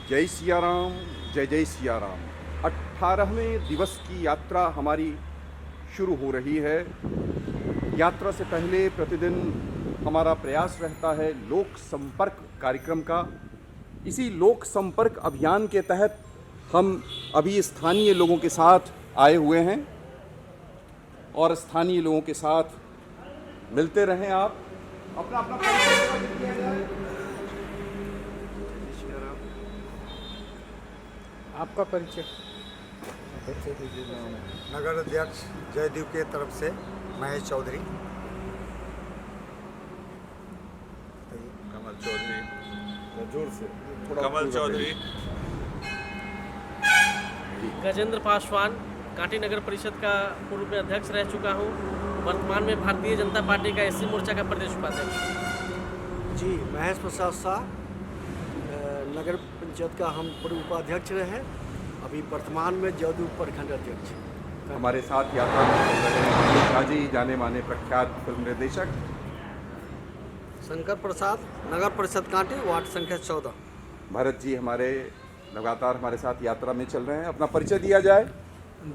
जय सिया राम, जय जय सिया राम। 18वें दिवस की यात्रा हमारी शुरू हो रही है। यात्रा से पहले प्रतिदिन हमारा प्रयास रहता है लोक संपर्क कार्यक्रम का। इसी लोक संपर्क अभियान के तहत हम अभी स्थानीय लोगों के साथ आए हुए हैं और स्थानीय लोगों के साथ मिलते रहें। आप अपना अपना परिचय दिया जाए। आपका परिचय। नगर अध्यक्ष जयदेव के तरफ से महेश चौधरी। कमल चौधरी। जोर से कमल चौधरी। गजेंद्र पासवान, कांटी नगर परिषद का पूर्व में अध्यक्ष रह चुका हूँ। वर्तमान में भारतीय जनता पार्टी का एससी मोर्चा का प्रदेश उपाध्यक्ष। जी, महेश प्रसाद शाह, नगर पंचायत का हम पूर्व उपाध्यक्ष रहे, अभी वर्तमान में जदयू प्रखंड अध्यक्ष। हमारे साथ यात्रा में चल रहे हैं हाजी जाने माने प्रख्यात फिल्म निर्देशक शंकर प्रसाद, नगर परिषद कांटी, वार्ड संख्या 14। भरत जी हमारे लगातार हमारे साथ यात्रा में चल रहे हैं। अपना परिचय दिया जाए।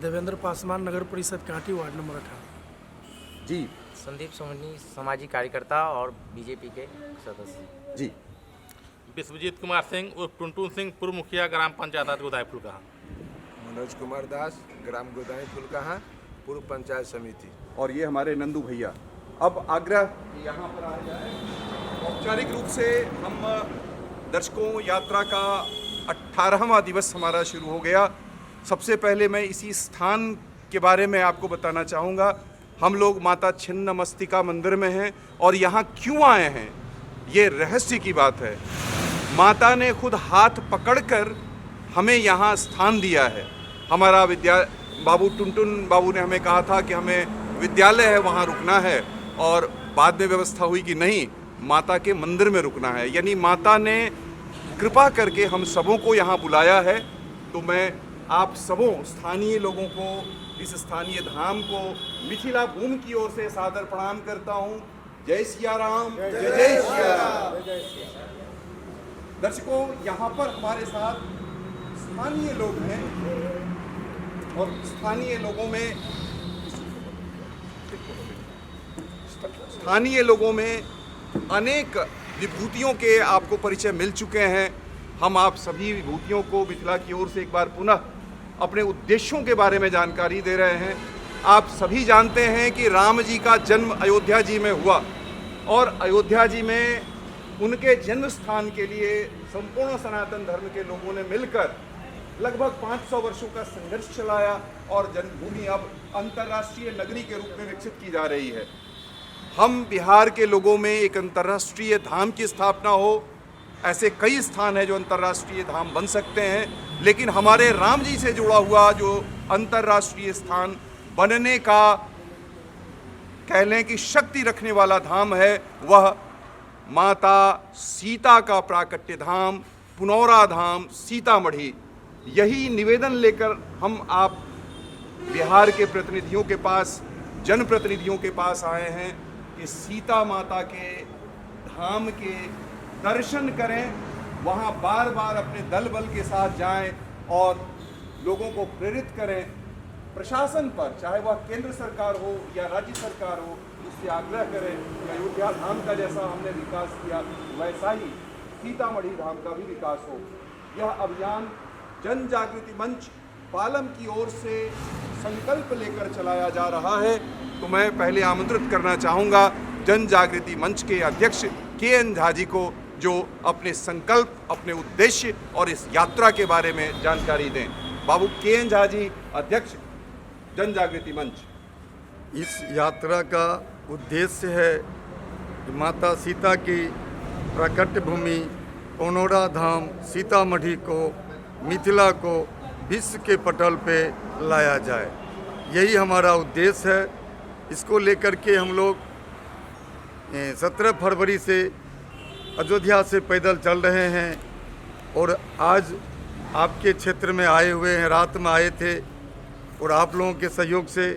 देवेंद्र पासवान, नगर परिषद कांटी, वार्ड नंबर 18। जी। संदीप सोहनी, सामाजिक कार्यकर्ता और बीजेपी के सदस्य। जी। विश्वजीत कुमार सिंह उर्फ टुनटुन सिंह, पूर्व मुखिया ग्राम पंचायत गोदाई फुलका। मनोज कुमार दास, ग्राम गोदाई फुलका, पूर्व पंचायत समिति। और ये हमारे नंदू भैया। अब आग्रह यहाँ पर आ जाए। औपचारिक रूप से हम दर्शकों, यात्रा का 18वां दिवस हमारा शुरू हो गया। सबसे पहले मैं इसी स्थान के बारे में आपको बताना चाहूँगा। हम लोग माता छिन्नमस्तिका मंदिर में हैं और यहाँ क्यों आए हैं, ये रहस्य की बात है। माता ने खुद हाथ पकड़कर हमें यहाँ स्थान दिया है। हमारा बाबू टुनटुन बाबू ने हमें कहा था कि हमें विद्यालय है वहाँ रुकना है, और बाद में व्यवस्था हुई कि नहीं, माता के मंदिर में रुकना है। यानी माता ने कृपा करके हम सबों को यहाँ बुलाया है। तो मैं आप सबों स्थानीय लोगों को, इस स्थानीय धाम को मिथिला भूमि की ओर से सादर प्रणाम करता हूँ। जय सिया राम, जय जय सिया राम। दर्शकों, यहाँ पर हमारे साथ स्थानीय लोग हैं और स्थानीय लोगों में अनेक विभूतियों के आपको परिचय मिल चुके हैं। हम आप सभी विभूतियों को मिथिला की ओर से एक बार पुनः अपने उद्देश्यों के बारे में जानकारी दे रहे हैं। आप सभी जानते हैं कि राम जी का जन्म अयोध्या जी में हुआ और अयोध्या जी में उनके जन्म स्थान के लिए संपूर्ण सनातन धर्म के लोगों ने मिलकर लगभग 500 वर्षों का संघर्ष चलाया और जन्मभूमि अब अंतर्राष्ट्रीय नगरी के रूप में विकसित की जा रही है। हम बिहार के लोगों में एक अंतर्राष्ट्रीय धाम की स्थापना हो, ऐसे कई स्थान हैं जो अंतर्राष्ट्रीय धाम बन सकते हैं, लेकिन हमारे राम जी से जुड़ा हुआ जो अंतर्राष्ट्रीय स्थान बनने का कह लें कि शक्ति रखने वाला धाम है, वह माता सीता का प्राकट्य धाम, पुनौरा धाम, सीतामढ़ी। यही निवेदन लेकर हम आप बिहार के प्रतिनिधियों के पास, जनप्रतिनिधियों के पास आए हैं कि सीता माता के धाम के दर्शन करें, वहाँ बार बार अपने दल बल के साथ जाएं और लोगों को प्रेरित करें। प्रशासन पर, चाहे वह केंद्र सरकार हो या राज्य सरकार हो, इससे आग्रह करें कि अयोध्या धाम का जैसा हमने विकास किया वैसा ही सीतामढ़ी धाम का भी विकास हो। यह अभियान जन जागृति मंच पालम की ओर से संकल्प लेकर चलाया जा रहा है। तो मैं पहले आमंत्रित करना चाहूँगा जन जागृति मंच के अध्यक्ष KN झा जी को, जो अपने संकल्प, अपने उद्देश्य और इस यात्रा के बारे में जानकारी दें। बाबू KN झा जी, अध्यक्ष जन जागृति मंच। इस यात्रा का उद्देश्य है कि माता सीता की प्राकट्य भूमि पुनौरा धाम सीतामढ़ी को, मिथिला को विश्व के पटल पे लाया जाए। यही हमारा उद्देश्य है। इसको लेकर के हम लोग 17 फरवरी से अयोध्या से पैदल चल रहे हैं और आज आपके क्षेत्र में आए हुए हैं। रात में आए थे और आप लोगों के सहयोग से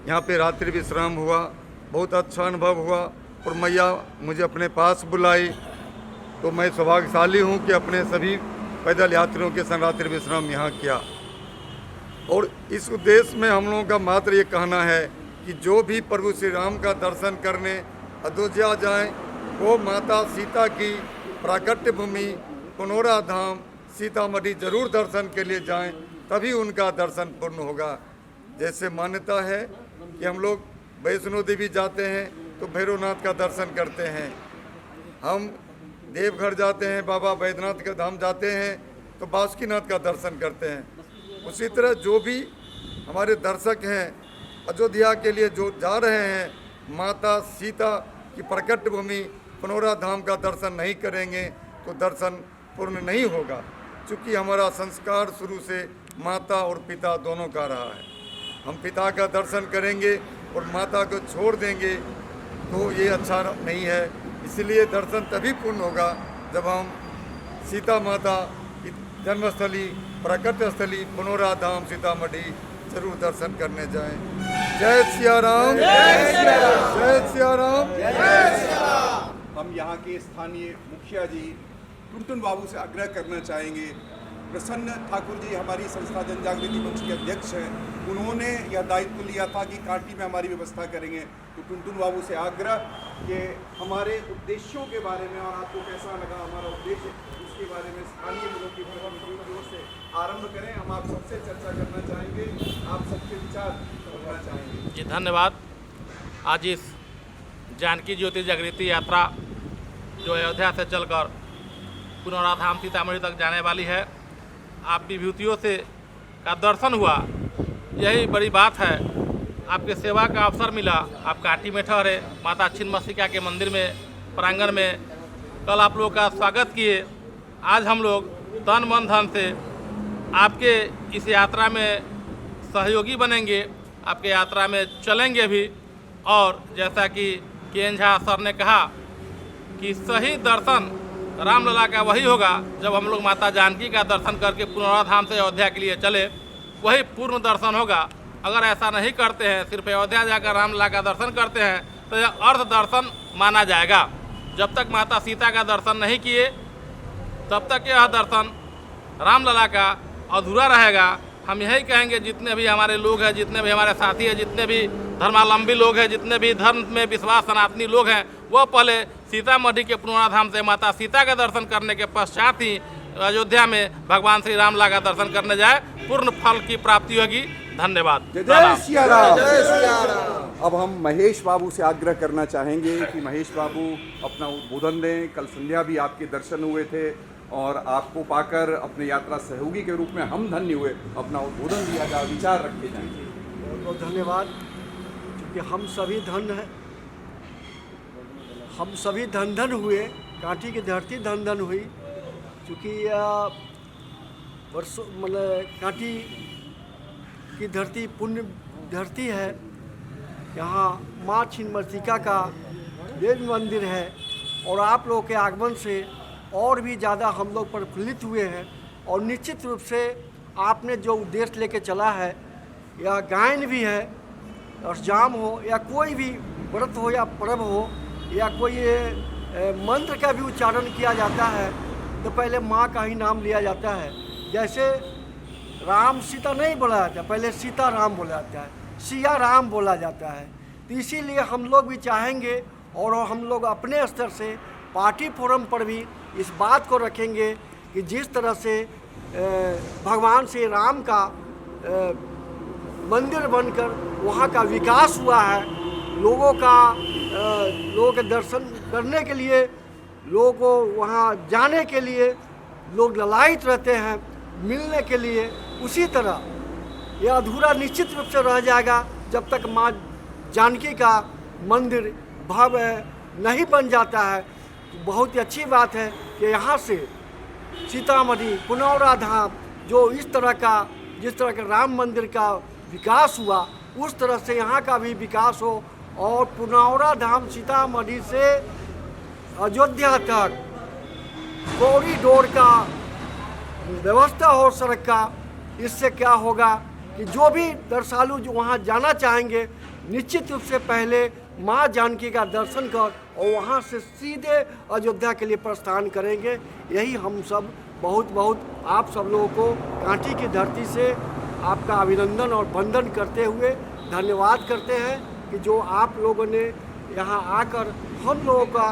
यहाँ पे रात्रि विश्राम हुआ। बहुत अच्छा अनुभव हुआ और मैया मुझे अपने पास बुलाई। तो मैं सौभाग्यशाली हूँ कि अपने सभी पैदल यात्रियों के संग रात्रि विश्राम यहाँ किया। और इस उद्देश्य में हम लोगों का मात्र ये कहना है कि जो भी प्रभु श्री राम का दर्शन करने अयोध्या जाएं, वो माता सीता की प्राकट्य भूमि पुनौरा धाम सीतामढ़ी जरूर दर्शन के लिए जाएं, तभी उनका दर्शन पूर्ण होगा। जैसे मान्यता है कि हम लोग वैष्णो देवी जाते हैं तो भैरवनाथ का दर्शन करते हैं, हम देवघर जाते हैं, बाबा बैद्यनाथ का धाम जाते हैं तो बासुकीनाथ का दर्शन करते हैं। उसी तरह जो भी हमारे दर्शक हैं अयोध्या के लिए जो जा रहे हैं, माता सीता की प्रकट भूमि पुनौरा धाम का दर्शन नहीं करेंगे तो दर्शन पूर्ण नहीं होगा, क्योंकि हमारा संस्कार शुरू से माता और पिता दोनों का रहा है। हम पिता का दर्शन करेंगे और माता को छोड़ देंगे तो ये अच्छा नहीं है। इसलिए दर्शन तभी पूर्ण होगा जब हम सीता माता की जन्मस्थली प्रकट स्थली पुनौरा धाम सीतामढ़ी जरूर दर्शन करने जाएं। जय सिया राम, जय सिया राम, जय सिया राम, जय सिया राम। हम यहाँ के स्थानीय मुखिया जी टुनटुन बाबू से आग्रह करना चाहेंगे। प्रसन्न ठाकुर जी हमारी संस्था जन जागृति मंच के अध्यक्ष हैं, उन्होंने यह दायित्व लिया था कि कांटी में हमारी व्यवस्था करेंगे। तो टुनटुन बाबू से आग्रह कि हमारे उद्देश्यों के बारे में और आपको कैसा लगा हमारा उद्देश्य, उसके बारे में स्थानीय लोगों की ओर से आरंभ करें। हम आप सबसे चर्चा करना चाहेंगे, आप सबके विचार सुनना चाहेंगे। जी धन्यवाद। आज इस जानकी ज्योति जागृति यात्रा जो अयोध्या से चलकर पुनौरा धाम सीतामढ़ी तक जाने वाली है, आप विभूतियों से का दर्शन हुआ, यही बड़ी बात है। आपके सेवा का अवसर मिला, आप कांटी में ठहरे, माता छिन्नमस्तिका के मंदिर में प्रांगण में कल आप लोग का स्वागत किए। आज हम लोग तन मन धन से आपके इस यात्रा में सहयोगी बनेंगे, आपके यात्रा में चलेंगे भी। और जैसा कि के.एन. झा सर ने कहा कि सही दर्शन रामलला का वही होगा जब हम लोग माता जानकी का दर्शन करके पुनौरा धाम से अयोध्या के लिए चले, वही पूर्ण दर्शन होगा। अगर ऐसा नहीं करते हैं, सिर्फ अयोध्या जाकर रामलला का दर्शन करते हैं तो यह अर्ध दर्शन माना जाएगा। जब तक माता सीता का दर्शन नहीं किए तब तक यह दर्शन रामलला का अधूरा रहेगा। हम यही कहेंगे, जितने भी हमारे लोग हैं, जितने भी हमारे साथी हैं, जितने भी धर्मावलंबी लोग हैं, जितने भी धर्म में विश्वास सनातनी लोग हैं, वो पहले सीतामढ़ी के पुनौरा धाम से माता सीता का दर्शन करने के पश्चात ही अयोध्या में भगवान श्री रामलला का दर्शन करने जाए, पूर्ण फल की प्राप्ति होगी। धन्यवाद। जय सिया राम, जय सिया राम। अब हम महेश बाबू से आग्रह करना चाहेंगे कि महेश बाबू अपना उद्बोधन दें। कल संध्या भी आपके दर्शन हुए थे और आपको पाकर अपने यात्रा सहयोगी के रूप में हम धन्य हुए। अपना उद्बोधन दिया जाए, विचार रखे जाएंगे। बहुत बहुत धन्यवाद। क्योंकि हम सभी धन हैं, हम सभी धन धन हुए, कांटी की धरती धन धन हुई। क्योंकि वर्षों मतलब कांटी की धरती पुण्य धरती है। यहाँ माँ छिन्नमस्तिका का देव मंदिर है और आप लोगों के आगमन से और भी ज़्यादा हम लोग प्रफुल्लित हुए हैं। और निश्चित रूप से आपने जो उद्देश्य लेके चला है, या गायन भी है और जाम हो या कोई भी व्रत हो या पर्व हो या कोई मंत्र का भी उच्चारण किया जाता है तो पहले माँ का ही नाम लिया जाता है। जैसे राम सीता नहीं बोला जाता, पहले सीता राम बोला जाता है, सिया राम बोला जाता है। तो इसीलिए हम लोग भी चाहेंगे और हम लोग अपने स्तर से पार्टी फोरम पर भी इस बात को रखेंगे कि जिस तरह से भगवान श्री राम का मंदिर बनकर वहाँ का विकास हुआ है, लोगों के दर्शन करने के लिए, लोगों को वहाँ जाने के लिए लोग ललायित रहते हैं, मिलने के लिए, उसी तरह यह अधूरा निश्चित रूप से रह जाएगा जब तक माँ जानकी का मंदिर भव्य नहीं बन जाता है। तो बहुत ही अच्छी बात है कि यहाँ से सीतामढ़ी पुनौरा धाम जो इस तरह का, जिस तरह के राम मंदिर का विकास हुआ, उस तरह से यहाँ का भी विकास हो और पुनौरा धाम सीतामढ़ी से अयोध्या तक कॉरिडोर का व्यवस्था हो सड़क का। इससे क्या होगा कि जो भी दर्शनालु जो वहाँ जाना चाहेंगे, निश्चित रूप से पहले माँ जानकी का दर्शन कर और वहाँ से सीधे अयोध्या के लिए प्रस्थान करेंगे। यही हम सब बहुत बहुत आप सब लोगों को कांटी की धरती से आपका अभिनंदन और वंदन करते हुए धन्यवाद करते हैं कि जो आप लोगों ने यहाँ आकर हम लोगों का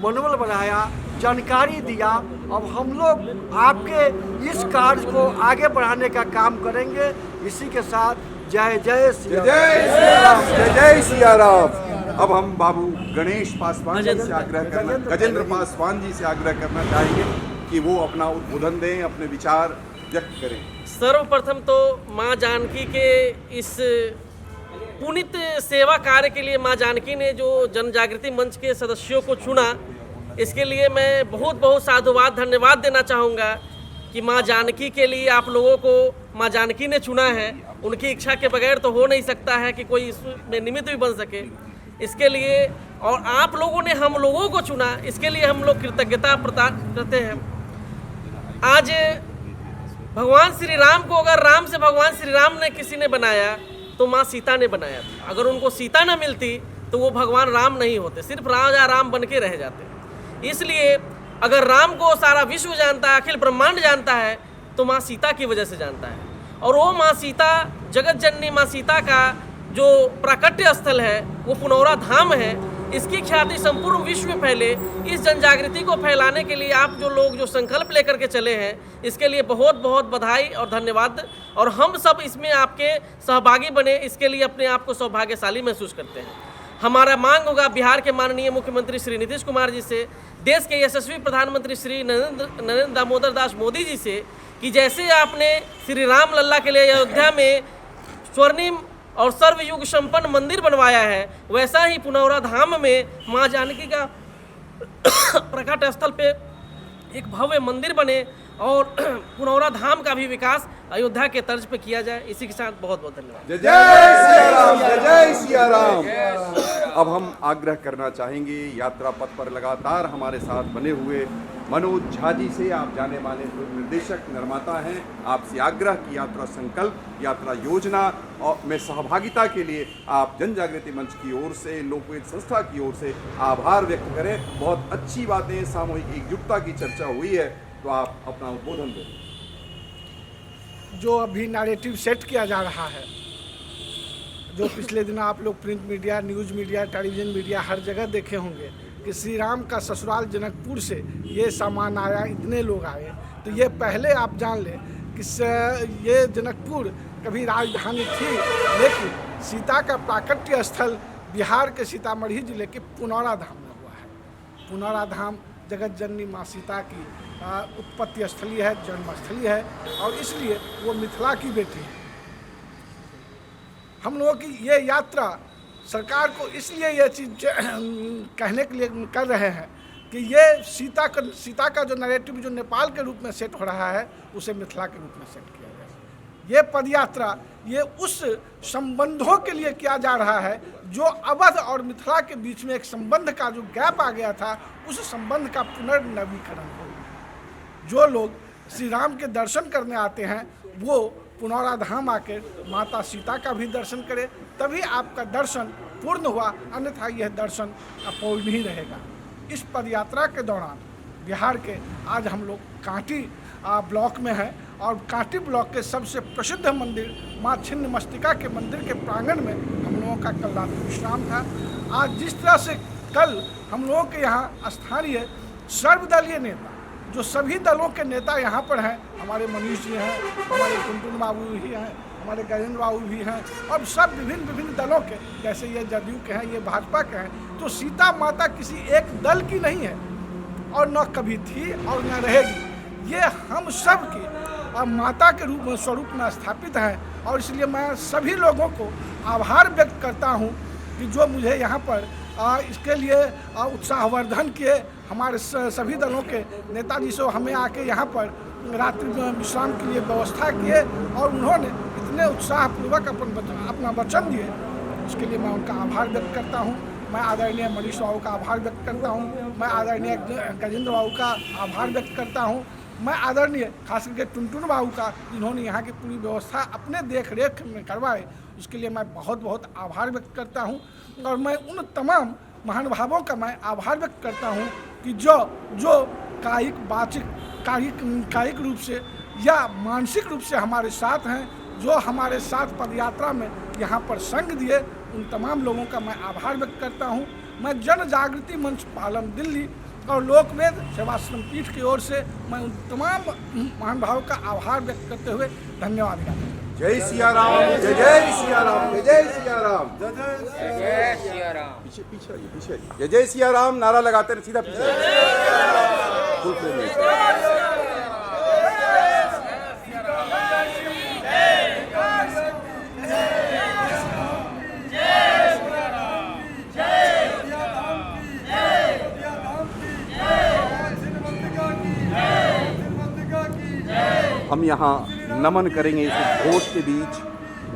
मनोबल बढ़ाया, जानकारी दिया। अब हम लोग आपके इस कार्य को आगे बढ़ाने का काम करेंगे। इसी के साथ जय जय श्री राम। जय जय सिया राम। अब हम बाबू गणेश पासवान जी से आग्रह करना, गजेंद्र पासवान जी से आग्रह करना चाहेंगे कि वो अपना उद्बोधन दें, अपने विचार व्यक्त करें। सर्वप्रथम तो माँ जानकी के इस पुनित सेवा कार्य के लिए माँ जानकी ने जो जन जागृति मंच के सदस्यों को चुना, इसके लिए मैं बहुत बहुत साधुवाद धन्यवाद देना चाहूँगा कि माँ जानकी के लिए आप लोगों को माँ जानकी ने चुना है। उनकी इच्छा के बगैर तो हो नहीं सकता है कि कोई इसमें निमित्त भी बन सके। इसके लिए और आप लोगों ने हम लोगों को चुना, इसके लिए हम लोग कृतज्ञता प्रदान करते हैं। आज भगवान श्री राम को अगर राम से भगवान श्री राम ने किसी ने बनाया तो माँ सीता ने बनाया था। अगर उनको सीता न मिलती तो वो भगवान राम नहीं होते, सिर्फ राजा राम बन के रह जाते। इसलिए अगर राम को सारा विश्व जानता है, अखिल ब्रह्मांड जानता है, तो माँ सीता की वजह से जानता है। और वो माँ सीता, जगत जननी माँ सीता का जो प्राकट्य स्थल है वो पुनौरा धाम है। इसकी ख्याति संपूर्ण विश्व में फैले। इस जन जागृति को फैलाने के लिए आप जो लोग जो संकल्प लेकर के चले हैं, इसके लिए बहुत बहुत बधाई और धन्यवाद। और हम सब इसमें आपके सहभागी बने, इसके लिए अपने आप को सौभाग्यशाली महसूस करते हैं। हमारा मांग होगा बिहार के माननीय मुख्यमंत्री श्री नीतीश कुमार जी से, देश के यशस्वी प्रधानमंत्री श्री नरेंद्र दामोदर दास मोदी जी से, कि जैसे आपने श्री राम लल्ला के लिए अयोध्या में स्वर्णिम और सर्वयुग संपन्न मंदिर बनवाया है, वैसा ही पुनौरा धाम में माँ जानकी का प्रकट स्थल पे एक भव्य मंदिर बने और पुनौरा धाम का भी विकास अयोध्या के तर्ज पे किया जाए। इसी के साथ बहुत बहुत धन्यवाद। जय जय सिया राम। जय जय सिया राम। अब हम आग्रह करना चाहेंगे यात्रा पथ पर लगातार हमारे साथ बने हुए मनोज झा जी से, आप जाने माने निर्देशक निर्माता हैं, आपसे आग्रह की यात्रा संकल्प, यात्रा योजना और में सहभागिता के लिए आप जन जागृति मंच की ओर से, लोकवेद संस्था की ओर से आभार व्यक्त करें। बहुत अच्छी बातें, सामूहिक एकजुटता की चर्चा हुई है, तो आप अपना उद्बोधन दें। जो अभी नैरेटिव सेट किया जा रहा है, जो पिछले दिन आप लोग print media, news media, television media हर जगह देखे होंगे कि श्री राम का ससुराल जनकपुर से ये सामान आया, इतने लोग आए, तो ये पहले आप जान लें कि ये जनकपुर कभी राजधानी थी, लेकिन सीता का प्राकट्य स्थल बिहार के सीतामढ़ी जिले के पुनौरा धाम में हुआ है। पुनौरा धाम जगत जननी माँ सीता की उत्पत्ति स्थली है, जन्मस्थली है, और इसलिए वो मिथिला की बेटी है। हम लोगों की ये यात्रा सरकार को इसलिए ये चीज़ कहने के लिए कर रहे हैं कि ये सीता का जो नैरेटिव जो नेपाल के रूप में सेट हो रहा है, उसे मिथिला के रूप में सेट किया जाए। ये पदयात्रा ये उस संबंधों के लिए किया जा रहा है जो अवध और मिथिला के बीच में एक संबंध का जो गैप आ गया था, उस संबंध का पुनर्नवीकरण हो। जो लोग श्री राम के दर्शन करने आते हैं वो पुनौरा धाम आकर माता सीता का भी दर्शन करें, तभी आपका दर्शन पूर्ण हुआ, अन्यथा यह दर्शन अपूर्ण ही रहेगा। इस पदयात्रा के दौरान बिहार के आज हम लोग कांटी ब्लॉक में हैं और कांटी ब्लॉक के सबसे प्रसिद्ध मंदिर माँ छिन्नमस्तिका के मंदिर के प्रांगण में हम लोगों का कल रात विश्राम था। आज जिस तरह से कल हम लोगों के यहाँ स्थानीय सर्वदलीय नेता, जो सभी दलों के नेता यहाँ पर हैं, हमारे मनीष जी हैं, हमारे टुनटुन बाबू भी हैं, हमारे गजेंद्र बाबू भी हैं, और सब विभिन्न विभिन्न दलों के, जैसे ये जदयू के हैं, ये भाजपा के हैं। तो सीता माता किसी एक दल की नहीं है और न कभी थी और न रहेगी। ये हम सब की माता के रूप में स्वरूप में स्थापित हैं, और इसलिए मैं सभी लोगों को आभार व्यक्त करता हूँ कि जो मुझे यहाँ पर इसके लिए उत्साहवर्धन किए। हमारे सभी दलों के नेताजी से हमें आके यहाँ पर रात्रि विश्राम के लिए व्यवस्था किए और उन्होंने इतने उत्साहपूर्वक अपना वचन दिए, उसके लिए मैं उनका आभार व्यक्त करता हूँ। मैं आदरणीय मनीष बाबू का आभार व्यक्त करता हूँ, मैं आदरणीय गजेंद्र बाबू का आभार व्यक्त करता हूँ, मैं आदरणीय खास करके टुनटुन बाबू का, जिन्होंने यहाँ की पूरी व्यवस्था अपने देख रेख में करवाए, उसके लिए मैं बहुत बहुत आभार व्यक्त करता हूँ। और मैं उन तमाम महानुभावों का मैं आभार व्यक्त करता हूँ कि जो कायिक वाचिक कायिक रूप से या मानसिक रूप से हमारे साथ हैं, जो हमारे साथ पदयात्रा में यहाँ पर संग दिए, उन तमाम लोगों का मैं आभार व्यक्त करता हूँ। मैं जन जागृति मंच पालम दिल्ली और लोकवेद सेवाश्रम पीठ की ओर से मैं उन तमाम महानुभावों का आभार व्यक्त करते हुए धन्यवाद करता हूँ। जय सिया राम, जय जय सिया राम, जय जय सिया राम, जय सिया राम। पीछे पीछे आइए, पीछे आइए। जय जय सिया राम नारा लगाते हैं, सीधा पीछे फुल फ्रेम में। हम यहाँ नमन करेंगे इस घोष के बीच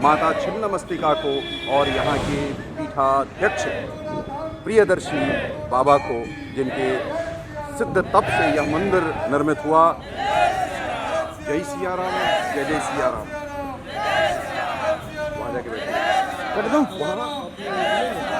माता छिन्नमस्तिका को और यहाँ के पीठाध्यक्ष प्रियदर्शी बाबा को, जिनके सिद्ध तप से यह मंदिर निर्मित हुआ। जय सिया राम, जय जय सिया राम। वहाँ जाके बैठे कर दूँ वहाँ।